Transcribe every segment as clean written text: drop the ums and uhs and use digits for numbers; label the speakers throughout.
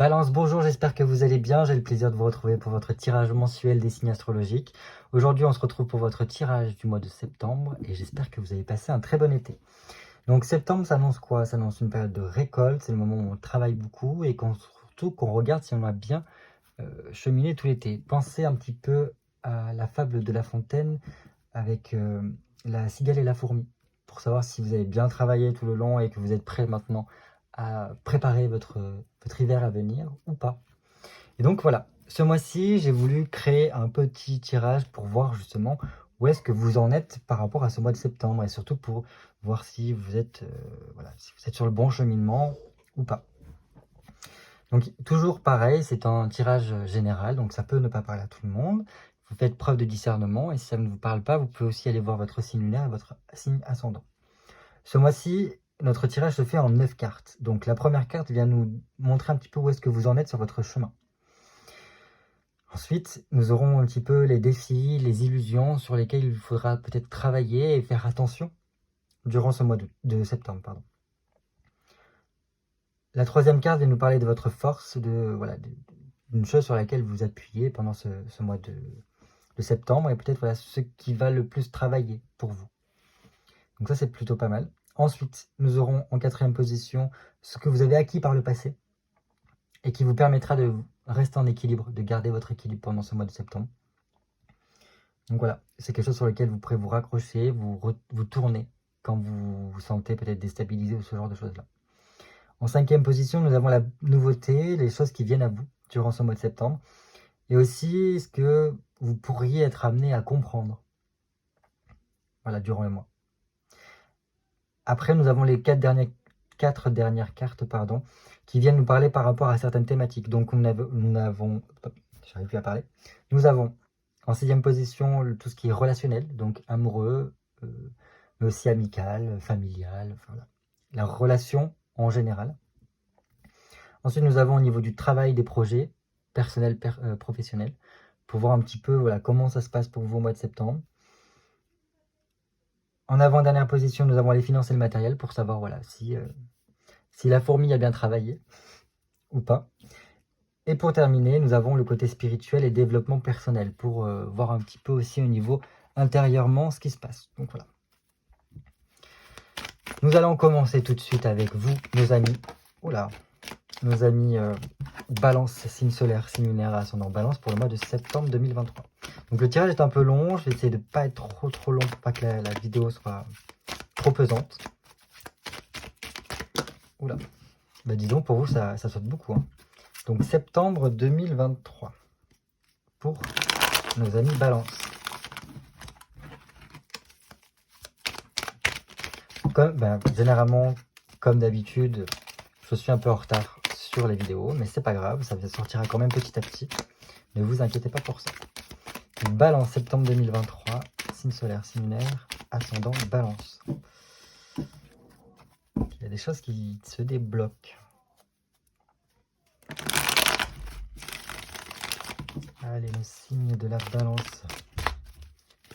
Speaker 1: Balance, bonjour, j'espère que vous allez bien. J'ai le plaisir de vous retrouver pour votre tirage mensuel des signes astrologiques. Aujourd'hui, on se retrouve pour votre tirage du mois de septembre et j'espère que vous avez passé un très bon été. Donc septembre, ça annonce quoi? Ça annonce une période de récolte, c'est le moment où on travaille beaucoup et surtout qu'on regarde si on a bien cheminé tout l'été. Pensez un petit peu à la fable de La Fontaine avec la cigale et la fourmi pour savoir si vous avez bien travaillé tout le long et que vous êtes prêt maintenant à préparer votre hiver à venir ou pas. Et donc voilà, ce mois-ci, j'ai voulu créer un petit tirage pour voir justement où est-ce que vous en êtes par rapport à ce mois de septembre et surtout pour voir si vous êtes, si vous êtes sur le bon cheminement ou pas. Donc toujours pareil, c'est un tirage général, donc ça peut ne pas parler à tout le monde. Vous faites preuve de discernement et si ça ne vous parle pas, vous pouvez aussi aller voir votre signe lunaire et votre signe ascendant. Ce mois-ci, notre tirage se fait en 9 cartes. Donc la première carte vient nous montrer un petit peu où est-ce que vous en êtes sur votre chemin. Ensuite, nous aurons un petit peu les défis, les illusions sur lesquelles il faudra peut-être travailler et faire attention durant ce mois de septembre. Pardon. La troisième carte vient nous parler de votre force, d'une chose sur laquelle vous appuyez pendant ce mois de septembre et peut-être ce qui va le plus travailler pour vous. Donc ça, c'est plutôt pas mal. Ensuite, nous aurons en quatrième position ce que vous avez acquis par le passé et qui vous permettra de rester en équilibre, de garder votre équilibre pendant ce mois de septembre. Donc voilà, c'est quelque chose sur lequel vous pourrez vous raccrocher, vous tourner quand vous vous sentez peut-être déstabilisé ou ce genre de choses-là. En cinquième position, nous avons la nouveauté, les choses qui viennent à vous durant ce mois de septembre et aussi ce que vous pourriez être amené à comprendre durant le mois. Après, nous avons les quatre dernières cartes qui viennent nous parler par rapport à certaines thématiques. Donc, nous avons en sixième position tout ce qui est relationnel, donc amoureux, mais aussi amical, familial, la relation en général. Ensuite, nous avons au niveau du travail, des projets personnels, professionnels, pour voir un petit peu comment ça se passe pour vous au mois de septembre. En avant-dernière position, nous avons les finances et le matériel pour savoir si la fourmi a bien travaillé ou pas. Et pour terminer, nous avons le côté spirituel et développement personnel pour voir un petit peu aussi au niveau intérieurement ce qui se passe. Donc voilà. Nous allons commencer tout de suite avec vous, nos amis. Nos amis Balance, signe solaire, signe lunaire, ascendant Balance pour le mois de septembre 2023. Donc le tirage est un peu long, je vais essayer de ne pas être trop long pour pas que la vidéo soit trop pesante. Dis donc, pour vous, ça saute beaucoup. Hein. Donc septembre 2023 pour nos amis Balance. Généralement, comme d'habitude, je suis un peu en retard sur les vidéos, mais c'est pas grave, ça sortira quand même petit à petit. Ne vous inquiétez pas pour ça. Balance, septembre 2023, signe solaire, signe lunaire, ascendant Balance. Il y a des choses qui se débloquent. Allez, le signe de la Balance,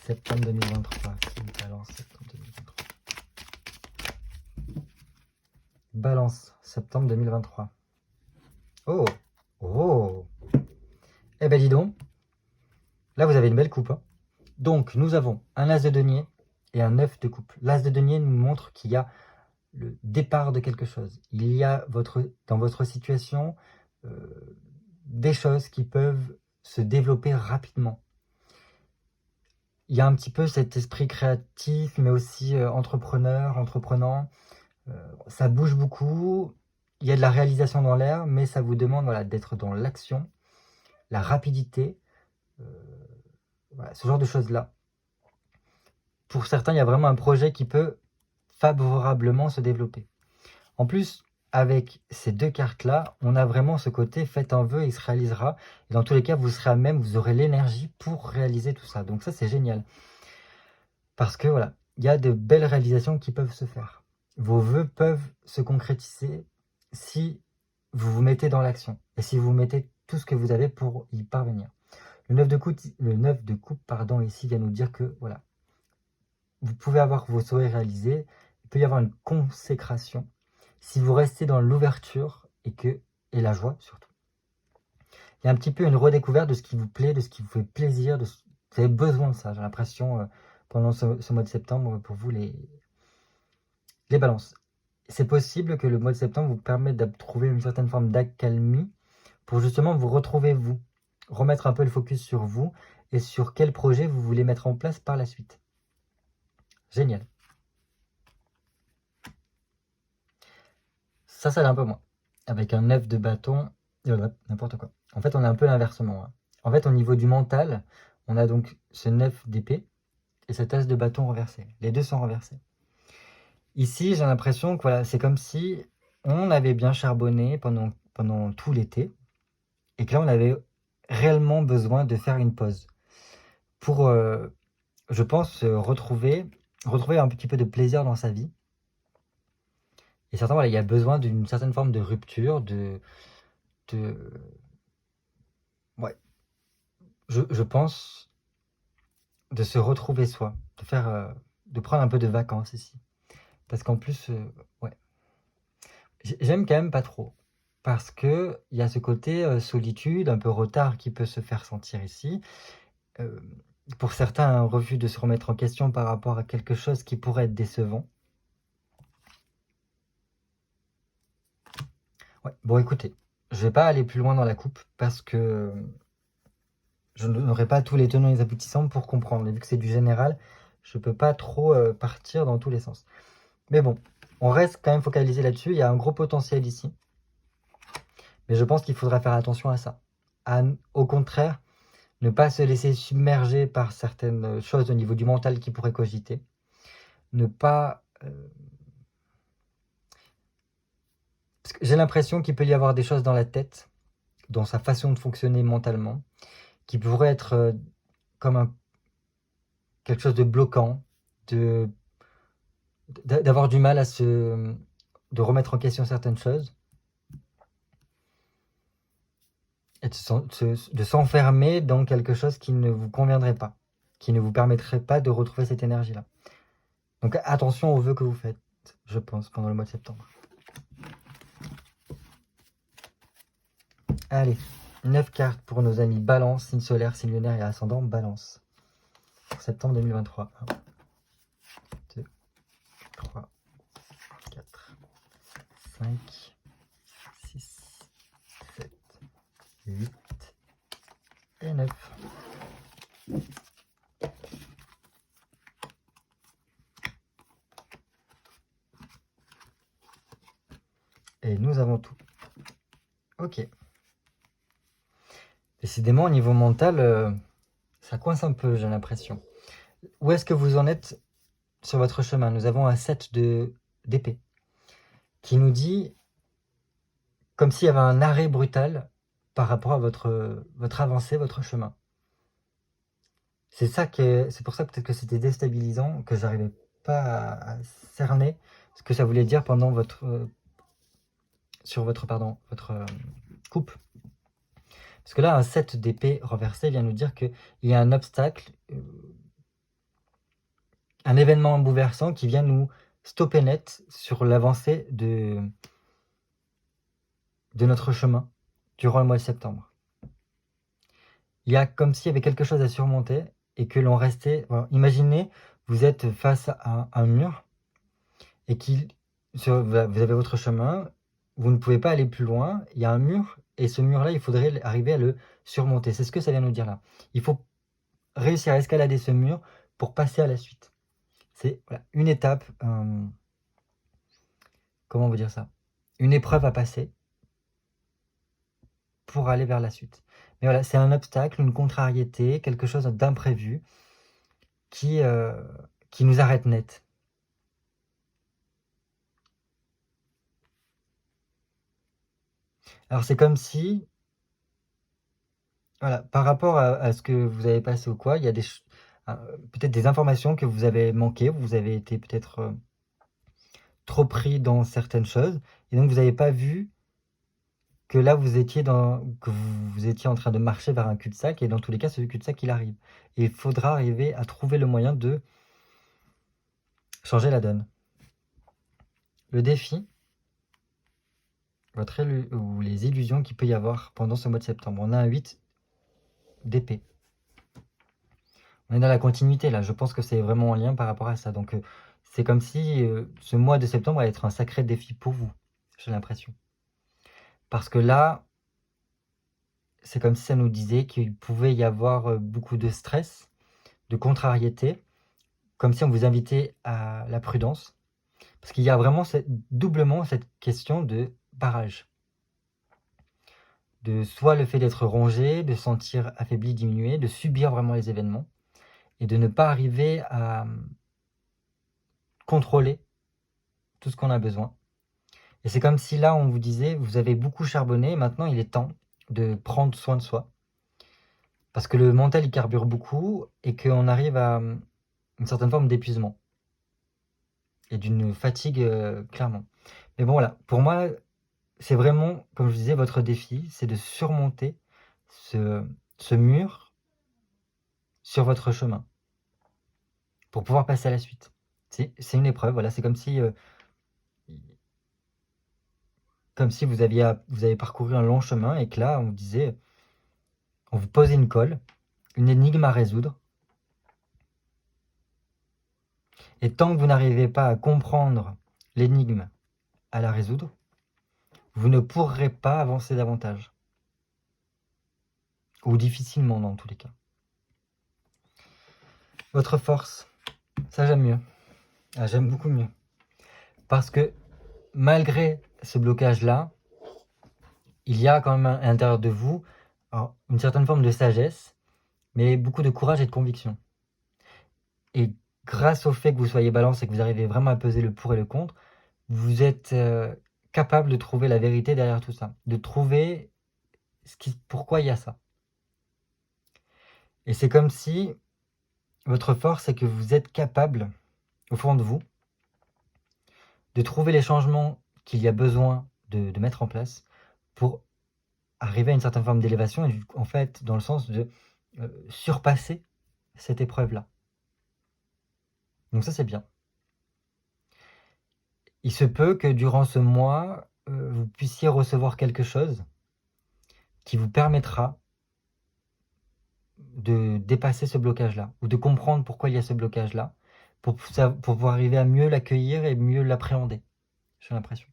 Speaker 1: septembre 2023, signe Balance, septembre 2023. Balance, septembre 2023. Oh. Eh ben dis donc. Là, vous avez une belle coupe. Hein. Donc, nous avons un as de denier et un 9 de coupe. L'as de denier nous montre qu'il y a le départ de quelque chose. Il y a dans votre situation des choses qui peuvent se développer rapidement. Il y a un petit peu cet esprit créatif, mais aussi entreprenant. Ça bouge beaucoup. Il y a de la réalisation dans l'air, mais ça vous demande d'être dans l'action, la rapidité. Ce genre de choses-là. Pour certains, il y a vraiment un projet qui peut favorablement se développer. En plus, avec ces deux cartes-là, on a vraiment ce côté faites un vœu et il se réalisera. Et dans tous les cas, vous aurez l'énergie pour réaliser tout ça. Donc ça, c'est génial. Parce que il y a de belles réalisations qui peuvent se faire. Vos vœux peuvent se concrétiser si vous vous mettez dans l'action et si vous mettez tout ce que vous avez pour y parvenir. Le 9 de coupe, ici vient nous dire que vous pouvez avoir vos souhaits réalisés, il peut y avoir une consécration si vous restez dans l'ouverture et la joie surtout. il y a un petit peu une redécouverte de ce qui vous plaît, de ce qui vous fait plaisir, vous avez besoin de ça, j'ai l'impression, pendant ce mois de septembre, pour vous, les balances. C'est possible que le mois de septembre vous permette de trouver une certaine forme d'accalmie pour justement vous retrouver vous, remettre un peu le focus sur vous et sur quel projet vous voulez mettre en place par la suite. Génial. Ça c'est un peu moins. Avec un 9 de bâton, n'importe quoi. En fait, on a un peu l'inversement. Hein. En fait, au niveau du mental, on a donc ce 9 d'épée et cet as de bâton renversé. Les deux sont renversés. Ici, j'ai l'impression que voilà, c'est comme si on avait bien charbonné pendant tout l'été et que là, on avait réellement besoin de faire une pause pour, je pense, retrouver un petit peu de plaisir dans sa vie. Et certains, voilà, il y a besoin d'une certaine forme de rupture, ouais, je pense, de se retrouver soi, de prendre un peu de vacances ici. Parce qu'en plus, ouais, j'aime quand même pas trop. Parce que il y a ce côté solitude, un peu retard qui peut se faire sentir ici. Pour certains, un refus de se remettre en question par rapport à quelque chose qui pourrait être décevant. Ouais. Bon, écoutez, je vais pas aller plus loin dans la coupe parce que je n'aurai pas tous les tenants et les aboutissants pour comprendre. Et vu que c'est du général, je peux pas trop partir dans tous les sens. Mais bon, on reste quand même focalisé là-dessus. Il y a un gros potentiel ici. Mais je pense qu'il faudra faire attention à ça. Au contraire, ne pas se laisser submerger par certaines choses au niveau du mental qui pourraient cogiter. Ne pas... parce que j'ai l'impression qu'il peut y avoir des choses dans la tête, dans sa façon de fonctionner mentalement, qui pourraient être comme quelque chose de bloquant, d'avoir du mal de remettre en question certaines choses. Et de s'enfermer dans quelque chose qui ne vous conviendrait pas, qui ne vous permettrait pas de retrouver cette énergie-là. Donc attention aux vœux que vous faites, je pense, pendant le mois de septembre. Allez, 9 cartes pour nos amis Balance, signe solaire, signe lunaire et ascendant Balance. Pour septembre 2023. 1, 2, 3, 4, 5, 6, 7, 8 et 9. Et nous avons tout. Ok. Décidément, au niveau mental, ça coince un peu, j'ai l'impression. Où est-ce que vous en êtes sur votre chemin? Nous avons un 7 d'épée qui nous dit comme s'il y avait un arrêt brutal par rapport à votre avancée, votre chemin. C'est pour ça peut-être que c'était déstabilisant, que j'arrivais pas à cerner ce que ça voulait dire pendant votre coupe. Parce que là, un 7 d'épée renversé vient nous dire qu'il y a un obstacle, un événement bouleversant qui vient nous stopper net sur l'avancée de notre chemin durant le mois de septembre. Il y a comme s'il y avait quelque chose à surmonter et que l'on restait... Voilà, imaginez, vous êtes face à un mur et vous avez votre chemin, vous ne pouvez pas aller plus loin, il y a un mur et ce mur-là, il faudrait arriver à le surmonter. C'est ce que ça vient nous dire là. Il faut réussir à escalader ce mur pour passer à la suite. C'est voilà, une étape, comment vous dire ça? Une épreuve à passer pour aller vers la suite. Mais voilà, c'est un obstacle, une contrariété, quelque chose d'imprévu qui nous arrête net. Alors c'est comme si, voilà, par rapport à ce que vous avez passé ou quoi, il y a peut-être des informations que vous avez manquées, vous avez été peut-être trop pris dans certaines choses, et donc vous n'avez pas vu que là vous étiez en train de marcher vers un cul-de-sac, et dans tous les cas ce cul-de-sac il arrive. Et il faudra arriver à trouver le moyen de changer la donne. Le défi, ou les illusions qu'il peut y avoir pendant ce mois de septembre. On a un 8 d'épée. On est dans la continuité là, je pense que c'est vraiment en lien par rapport à ça. Donc c'est comme si ce mois de septembre allait être un sacré défi pour vous, j'ai l'impression. Parce que là, c'est comme si ça nous disait qu'il pouvait y avoir beaucoup de stress, de contrariété, comme si on vous invitait à la prudence. Parce qu'il y a vraiment doublement cette question de barrage. De soit le fait d'être rongé, de sentir affaibli, diminué, de subir vraiment les événements, et de ne pas arriver à contrôler tout ce qu'on a besoin. Et c'est comme si là, on vous disait, vous avez beaucoup charbonné, maintenant il est temps de prendre soin de soi. Parce que le mental, il carbure beaucoup, et qu'on arrive à une certaine forme d'épuisement. Et d'une fatigue, clairement. Mais bon, voilà, pour moi, c'est vraiment, comme je disais, votre défi, c'est de surmonter ce mur sur votre chemin, pour pouvoir passer à la suite. C'est une épreuve, voilà, c'est comme si vous avez parcouru un long chemin et que là, on vous disait, on vous posait une colle, une énigme à résoudre. Et tant que vous n'arrivez pas à comprendre l'énigme, à la résoudre, vous ne pourrez pas avancer davantage. Ou difficilement dans tous les cas. Votre force, ça j'aime mieux. Ah, j'aime beaucoup mieux. Parce que malgré ce blocage-là, il y a quand même à l'intérieur de vous une certaine forme de sagesse, mais beaucoup de courage et de conviction. Et grâce au fait que vous soyez balance et que vous arrivez vraiment à peser le pour et le contre, vous êtes capable de trouver la vérité derrière tout ça, de trouver pourquoi il y a ça. Et c'est comme si votre force, c'est que vous êtes capable, au fond de vous, de trouver les changements qu'il y a besoin de mettre en place pour arriver à une certaine forme d'élévation, et en fait, dans le sens de surpasser cette épreuve-là. Donc ça, c'est bien. Il se peut que durant ce mois, vous puissiez recevoir quelque chose qui vous permettra de dépasser ce blocage-là, ou de comprendre pourquoi il y a ce blocage-là, pour pouvoir arriver à mieux l'accueillir et mieux l'appréhender, j'ai l'impression.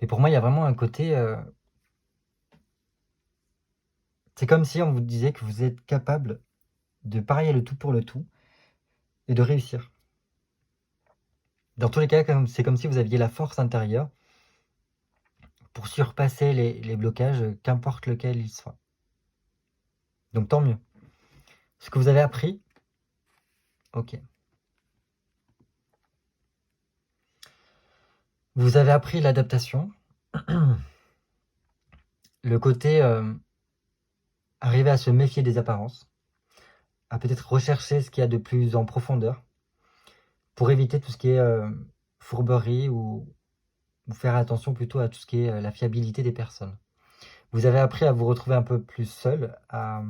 Speaker 1: Mais pour moi, il y a vraiment un côté... c'est comme si on vous disait que vous êtes capable de parier le tout pour le tout et de réussir. Dans tous les cas, c'est comme si vous aviez la force intérieure pour surpasser les blocages, qu'importe lequel ils soient. Donc tant mieux. Ce que vous avez appris, ok. Vous avez appris l'adaptation, le côté arriver à se méfier des apparences, à peut-être rechercher ce qu'il y a de plus en profondeur, pour éviter tout ce qui est fourberie ou faire attention plutôt à tout ce qui est la fiabilité des personnes. Vous avez appris à vous retrouver un peu plus seul, à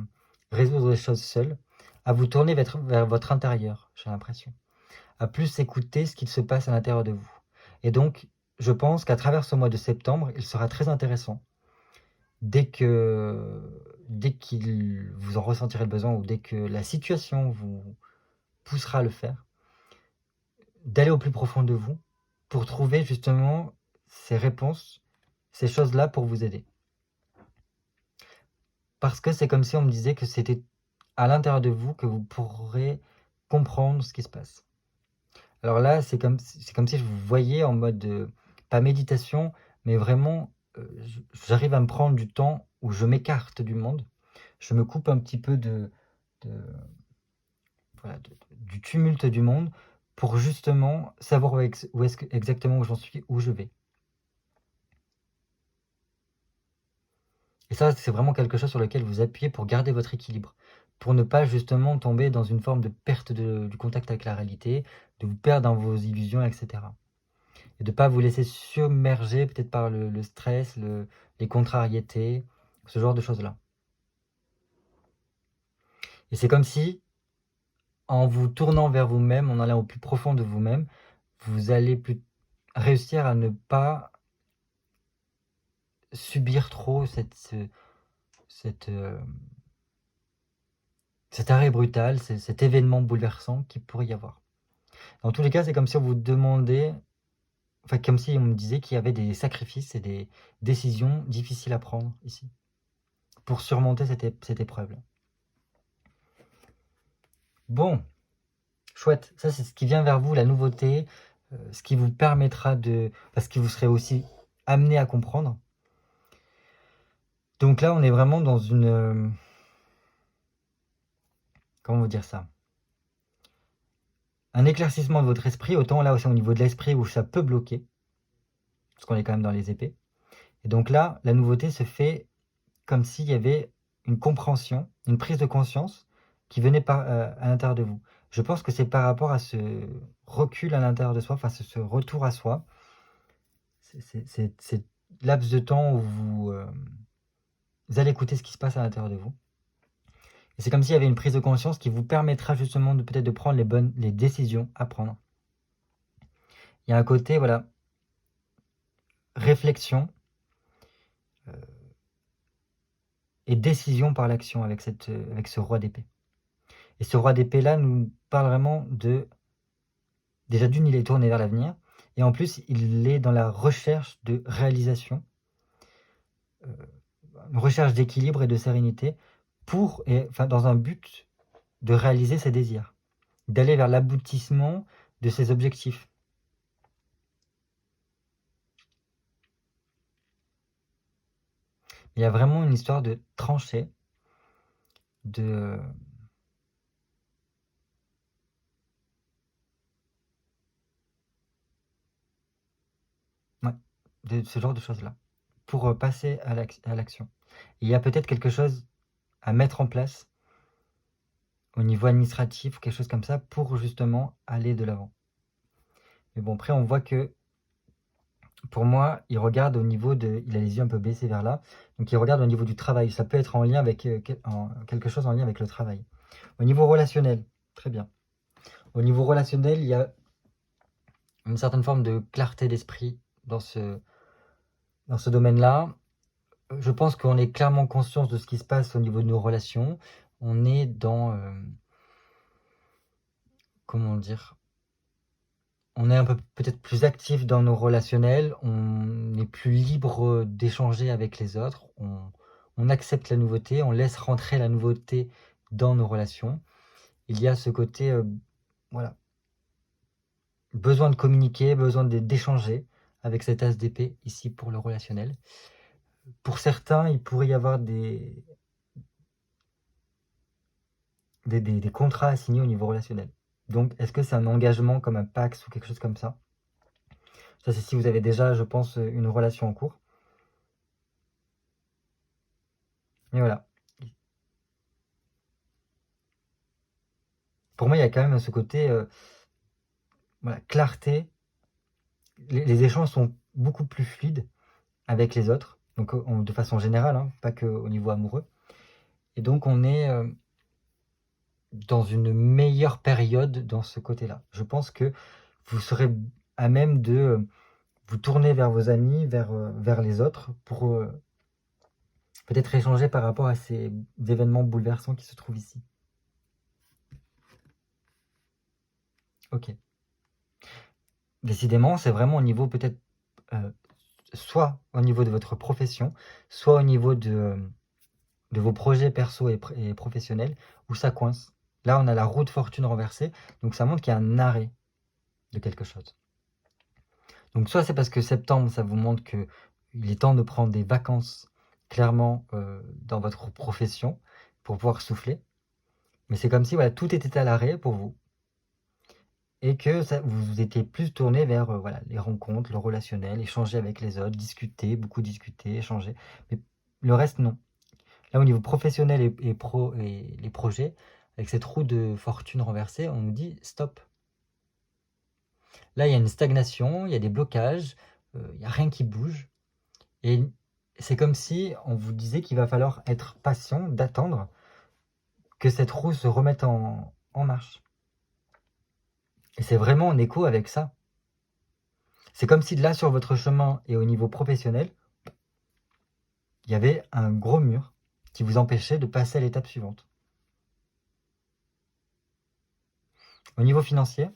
Speaker 1: résoudre les choses seul, à vous tourner vers votre intérieur, j'ai l'impression, à plus écouter ce qu'il se passe à l'intérieur de vous. Et donc, je pense qu'à travers ce mois de septembre, il sera très intéressant, dès qu'il vous en ressentirez le besoin, ou dès que la situation vous poussera à le faire, d'aller au plus profond de vous, pour trouver justement ces réponses, ces choses-là pour vous aider. Parce que c'est comme si on me disait que c'était à l'intérieur de vous que vous pourrez comprendre ce qui se passe. Alors là, c'est comme si je vous voyais en mode, pas méditation, mais vraiment, j'arrive à me prendre du temps où je m'écarte du monde. Je me coupe un petit peu du tumulte du monde pour justement savoir exactement où j'en suis, où je vais. Et ça, c'est vraiment quelque chose sur lequel vous appuyez pour garder votre équilibre, pour ne pas justement tomber dans une forme de perte du contact avec la réalité, de vous perdre dans vos illusions, etc. Et de ne pas vous laisser submerger peut-être par le stress, les contrariétés, ce genre de choses-là. Et c'est comme si, en vous tournant vers vous-même, en allant au plus profond de vous-même, vous allez réussir à ne pas subir trop cet arrêt brutal, cet événement bouleversant qu'il pourrait y avoir. Dans tous les cas, c'est comme si on vous demandait, enfin comme si on me disait qu'il y avait des sacrifices et des décisions difficiles à prendre ici, pour surmonter cette épreuve-là. Bon, chouette, ça c'est ce qui vient vers vous, la nouveauté, ce qui vous permettra parce que vous serez aussi amené à comprendre. Donc là, on est vraiment dans une... comment vous dire ça? Un éclaircissement de votre esprit, autant là aussi au niveau de l'esprit où ça peut bloquer, parce qu'on est quand même dans les épées. Et donc là, la nouveauté se fait comme s'il y avait une compréhension, une prise de conscience qui venait à l'intérieur de vous. Je pense que c'est par rapport à ce recul à l'intérieur de soi, enfin ce retour à soi, c'est laps de temps où vous allez écouter ce qui se passe à l'intérieur de vous. Et c'est comme s'il y avait une prise de conscience qui vous permettra justement de peut-être de prendre les décisions à prendre. Il y a un côté, voilà, réflexion et décision par l'action avec ce roi d'épée. Et ce roi d'épée-là nous parle vraiment de... Déjà d'une, il est tourné vers l'avenir, et en plus, il est dans la recherche de réalisation, une recherche d'équilibre et de sérénité, dans un but de réaliser ses désirs, d'aller vers l'aboutissement de ses objectifs. Il y a vraiment une histoire de trancher, de ce genre de choses-là, pour passer à l'action. Il y a peut-être quelque chose à mettre en place au niveau administratif, quelque chose comme ça, pour justement aller de l'avant. Mais bon, après, on voit que, pour moi, il regarde au niveau de... Il a les yeux un peu baissés vers là, donc il regarde au niveau du travail. Ça peut être en lien avec quelque chose en lien avec le travail. Au niveau relationnel, très bien. Au niveau relationnel, il y a une certaine forme de clarté d'esprit dans ce domaine-là. Je pense qu'on est clairement conscient de ce qui se passe au niveau de nos relations. On est dans... comment dire, on est un peu peut-être plus actif dans nos relationnels, on est plus libre d'échanger avec les autres, on accepte la nouveauté, on laisse rentrer la nouveauté dans nos relations. Il y a ce côté, voilà, besoin de communiquer, besoin d'échanger avec cet as d'épée ici pour le relationnel. Pour certains, il pourrait y avoir des contrats à signer au niveau relationnel. Donc, est-ce que c'est un engagement comme un Pax ou quelque chose comme ça? Ça, c'est si vous avez déjà, je pense, une relation en cours. Mais voilà. Pour moi, il y a quand même ce côté voilà, clarté. Les échanges sont beaucoup plus fluides avec les autres, donc de façon générale, hein, pas qu'au niveau amoureux. Et donc, on est dans une meilleure période dans ce côté-là. Je pense que vous serez à même de vous tourner vers vos amis, vers les autres, pour peut-être échanger par rapport à ces événements bouleversants qui se trouvent ici. Ok. Décidément, c'est vraiment au niveau peut-être, soit au niveau de votre profession, soit au niveau de vos projets perso et professionnels, où ça coince. Là, on a la roue de fortune renversée, donc ça montre qu'il y a un arrêt de quelque chose. Donc soit c'est parce que septembre, ça vous montre qu'il est temps de prendre des vacances, clairement, dans votre profession, pour pouvoir souffler. Mais c'est comme si voilà, tout était à l'arrêt pour vous. Et que vous étiez plus tourné vers voilà, les rencontres, le relationnel, échanger avec les autres, discuter, beaucoup discuter, échanger. Mais le reste, non. Là, au niveau professionnel et les projets, avec cette roue de fortune renversée, on nous dit stop. Là, il y a une stagnation, il y a des blocages, il n'y a rien qui bouge. Et c'est comme si on vous disait qu'il va falloir être patient, d'attendre que cette roue se remette en marche. Et c'est vraiment en écho avec ça. C'est comme si là, sur votre chemin et au niveau professionnel, il y avait un gros mur qui vous empêchait de passer à l'étape suivante. Au niveau financier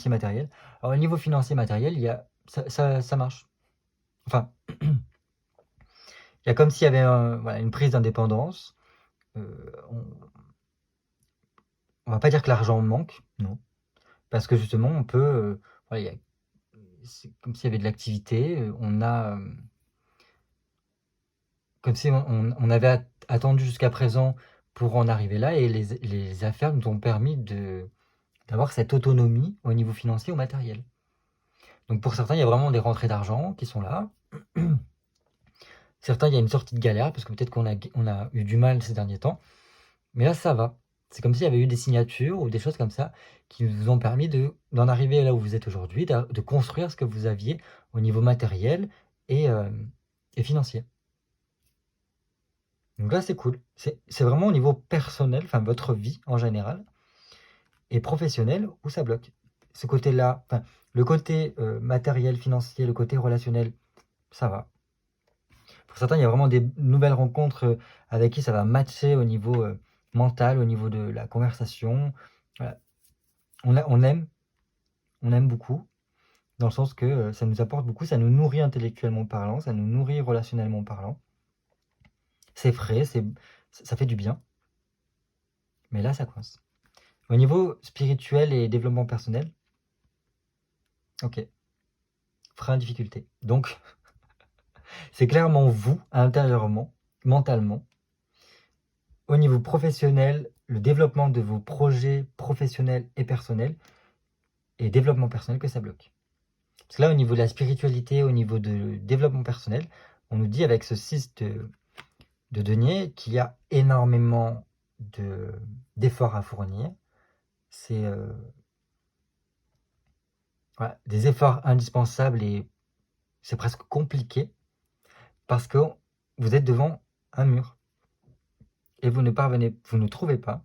Speaker 1: matériel, alors au niveau financier matériel, ça marche. Enfin, il y a comme s'il y avait une prise d'indépendance. On va pas dire que l'argent manque, non. Parce que justement, on peut... c'est comme s'il y avait de l'activité. On a... comme si on avait attendu jusqu'à présent pour en arriver là, et les affaires nous ont permis d'avoir cette autonomie au niveau financier ou matériel. Donc pour certains, il y a vraiment des rentrées d'argent qui sont là. Certains, il y a une sortie de galère, parce que peut-être qu'on a eu du mal ces derniers temps. Mais là, ça va. C'est comme s'il y avait eu des signatures ou des choses comme ça qui vous ont permis d'en arriver là où vous êtes aujourd'hui, de construire ce que vous aviez au niveau matériel et financier. Donc là, c'est cool. C'est vraiment au niveau personnel, enfin votre vie en général, et professionnel, où ça bloque. Ce côté-là, enfin, le côté matériel, financier, le côté relationnel, ça va. Pour certains, il y a vraiment des nouvelles rencontres avec qui ça va matcher au niveau mental, au niveau de la conversation. Voilà. On aime beaucoup, dans le sens que ça nous apporte beaucoup, ça nous nourrit intellectuellement parlant, ça nous nourrit relationnellement parlant. C'est frais, ça fait du bien. Mais là, ça coince. Au niveau spirituel et développement personnel, ok, frein, difficulté. Donc, c'est clairement vous, intérieurement, mentalement. Au niveau professionnel, le développement de vos projets professionnels et personnels, et développement personnel que ça bloque. Parce que là, au niveau de la spiritualité, au niveau de développement personnel, on nous dit avec ce 6 de denier qu'il y a énormément d'efforts à fournir. C'est voilà, des efforts indispensables, et c'est presque compliqué parce que vous êtes devant un mur et vous ne trouvez pas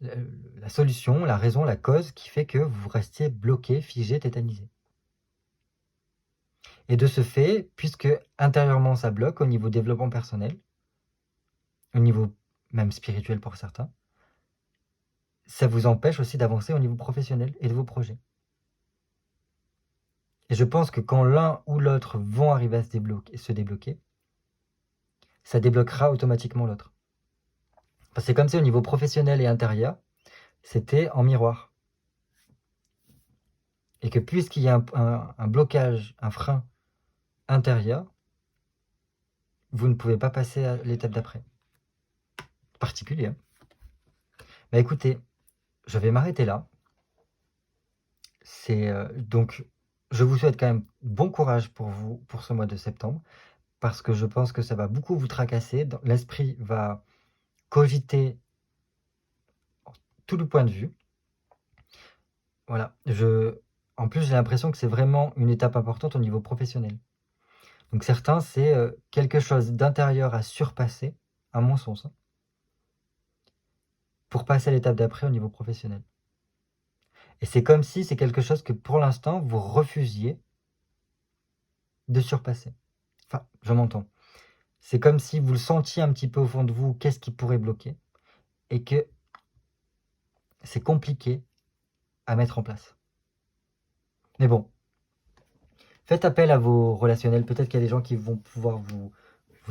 Speaker 1: la solution, la raison, la cause qui fait que vous restiez bloqué, figé, tétanisé. Et de ce fait, puisque intérieurement ça bloque au niveau développement personnel, au niveau même spirituel pour certains, ça vous empêche aussi d'avancer au niveau professionnel et de vos projets. Et je pense que quand l'un ou l'autre vont arriver à se débloquer, ça débloquera automatiquement l'autre. Parce que c'est comme si au niveau professionnel et intérieur, c'était en miroir. Et que puisqu'il y a un blocage, un frein intérieur, vous ne pouvez pas passer à l'étape d'après. Particulier. Hein. Bah écoutez, je vais m'arrêter là. Donc, je vous souhaite quand même bon courage pour vous, pour ce mois de septembre, parce que je pense que ça va beaucoup vous tracasser. L'esprit va cogiter tout le point de vue. Voilà. En plus, j'ai l'impression que c'est vraiment une étape importante au niveau professionnel. Donc certains, c'est quelque chose d'intérieur à surpasser, à mon sens, hein, pour passer à l'étape d'après au niveau professionnel. Et c'est comme si c'est quelque chose que pour l'instant, vous refusiez de surpasser. Enfin, je m'entends. C'est comme si vous le sentiez un petit peu au fond de vous, qu'est-ce qui pourrait bloquer, et que c'est compliqué à mettre en place. Mais bon, faites appel à vos relationnels. Peut-être qu'il y a des gens qui vont pouvoir vous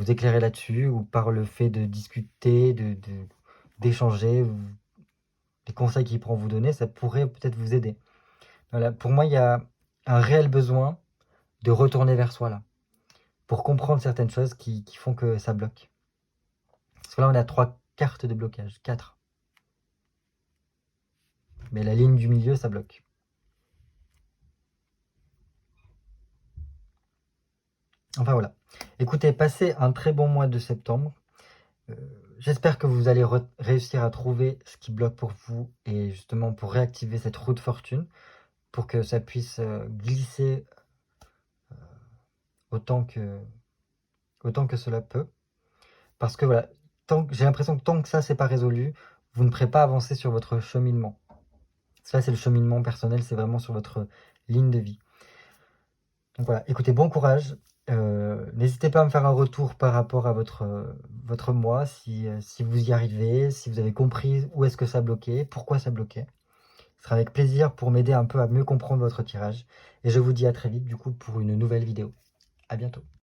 Speaker 1: éclairer là-dessus, ou par le fait de discuter, d'échanger, les conseils qu'ils pourront vous donner, ça pourrait peut-être vous aider. Voilà, pour moi, il y a un réel besoin de retourner vers soi là, pour comprendre certaines choses qui font que ça bloque. Parce que là, on a 3 cartes de blocage, 4. Mais la ligne du milieu, ça bloque. Enfin voilà. Écoutez, passez un très bon mois de septembre. J'espère que vous allez réussir à trouver ce qui bloque pour vous, et justement pour réactiver cette roue de fortune, pour que ça puisse glisser autant que cela peut. Parce que voilà, j'ai l'impression que tant que ça, c'est pas résolu, vous ne pourrez pas avancer sur votre cheminement. Ça, c'est le cheminement personnel, c'est vraiment sur votre ligne de vie. Donc voilà, écoutez, bon courage. N'hésitez pas à me faire un retour par rapport à votre mois, si vous y arrivez, si vous avez compris où est-ce que ça bloquait, pourquoi ça bloquait. Ce sera avec plaisir pour m'aider un peu à mieux comprendre votre tirage. Et je vous dis à très vite du coup pour une nouvelle vidéo. À bientôt.